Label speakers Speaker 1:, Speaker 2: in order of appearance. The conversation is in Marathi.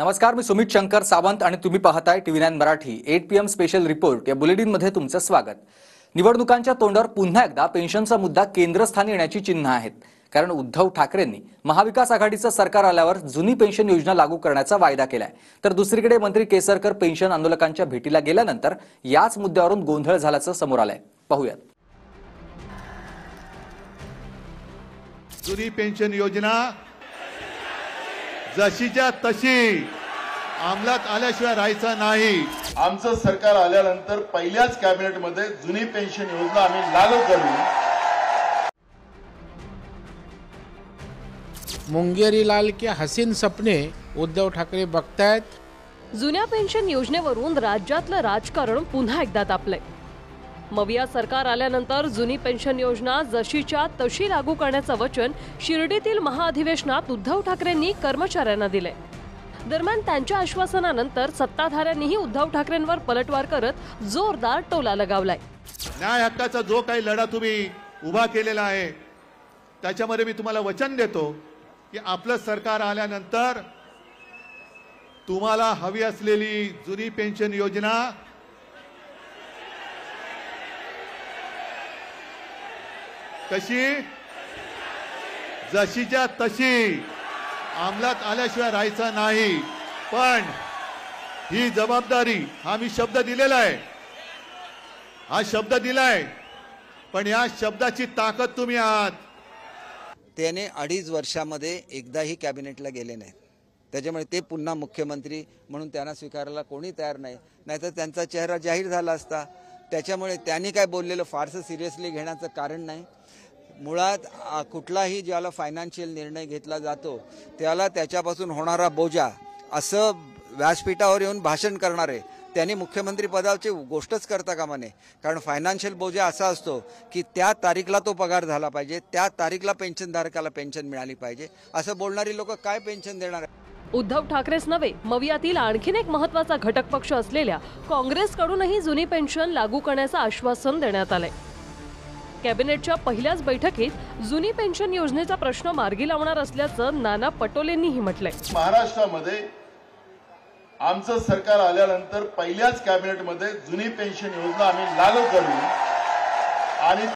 Speaker 1: नमस्कार, मी सुमित शंकर सावंत आणि तुम्ही पाहताय TV9 Marathi 8 PM special report या बुलेटिनमध्ये तुमचं स्वागत। निवडणुकांच्या तोंडावर पुन्हा एकदा पेन्शनचा मुद्दा केंद्रस्थानी येण्याची चिन्ह आहेत, कारण उद्धव ठाकरेंनी महाविकास आघाडीचं सरकार आल्यावर जुनी पेन्शन योजना लागू करण्याचा वायदा केलाय। तर दुसरीकडे मंत्री केसरकर पेन्शन आंदोलकांच्या भेटीला गेल्यानंतर याच मुद्द्यावरून गोंधळ झाल्याचं समोर आलंय। पाहूयात।
Speaker 2: जुनी पेन्शन योजना जशीच्या तशी अंमलात आल्याशिवाय राहायचं नाही।
Speaker 3: आमचं सरकार आल्यानंतर पहिल्याच कॅबिनेटमध्ये जुनी पेन्शन योजना आम्ही लागू करू।
Speaker 4: मुंगेरी लाल के हसीन सपने उद्धव ठाकरे बघतायत।
Speaker 5: जुन्या पेन्शन योजनेवरून राज्यातलं राजकारण पुन्हा एकदा तापलंय। मविया सरकार आल्यानंतर जुनी पेन्शन योजना जशीच्या तशी लागू करण्याचं वचन शिर्डीतील महाअधिवेशनात उद्धव ठाकरेंनी कर्मचाऱ्यांना दिले। दरम्यान त्यांच्या आश्वासनानंतर सत्ताधाऱ्यांनीही उद्धव ठाकरेंवर पलटवार करत जोरदार टोला लगावलाय।
Speaker 2: न्याय हक्काचा जो काही लढा तुम्ही उभा केलेला आहे त्याच्यामध्ये मी तुम्हाला वचन देतो की आपलं सरकार आल्यानंतर तुम्हाला हवी असलेली जुनी पेन्शन योजना कशी जशीच्या तशी अंमलात आल्याशिवाय राहायचं नाही। पण ही जबाबदारी हा मी शब्द दिलेला आहे, हा शब्द दिलाय, पण या शब्दाची ताकद तुम्ही आहात।
Speaker 6: त्याने 2.5 वर्षामध्ये एकदाही कॅबिनेटला गेले नाहीत, त्याच्यामुळे ते पुन्हा मुख्यमंत्री म्हणून त्यांना स्वीकारायला कोणी तयार नाही, नाहीतर त्यांचा चेहरा जाहीर झाला असता। त्याच्यामुळे त्यांनी काय बोललेलं फारसं सिरियसली घेण्याचं कारण नाही। मुळात कुठलाही ज्याला फायनान्शियल निर्णय घेतला जातो त्याला त्याच्यापासून होणारा बोजा असं व्यासपीठावर येऊन भाषण करणारे त्यांनी मुख्यमंत्री पदाची गोष्टच करता कामा नये। कारण फायनान्शियल बोजा असा असतो की त्या तारीखला तो पगार झाला पाहिजे, त्या तारीखला पेन्शनधारकाला पेन्शन मिळाली पाहिजे। असं बोलणारी लोक काय पेन्शन देणार?
Speaker 5: उद्धव ठाकरेच नव्हे, मवियातील आणखीन एक महत्त्वाचा घटक पक्ष असलेल्या काँग्रेसकडूनही जुनी पेन्शन लागू करण्याचं आश्वासन देण्यात आलंय। कॅबिनेटच्या पहिल्याच बैठकीत जुनी पेन्शन योजनेचा प्रश्न मार्गी लावणार असल्याचं नाना पटोलेंनीही म्हटलंय।
Speaker 3: महाराष्ट्रामध्ये आमचं सरकार आल्यानंतर पहिल्याच कॅबिनेटमध्ये जुनी पेन्शन योजना आम्ही लागू करू आणि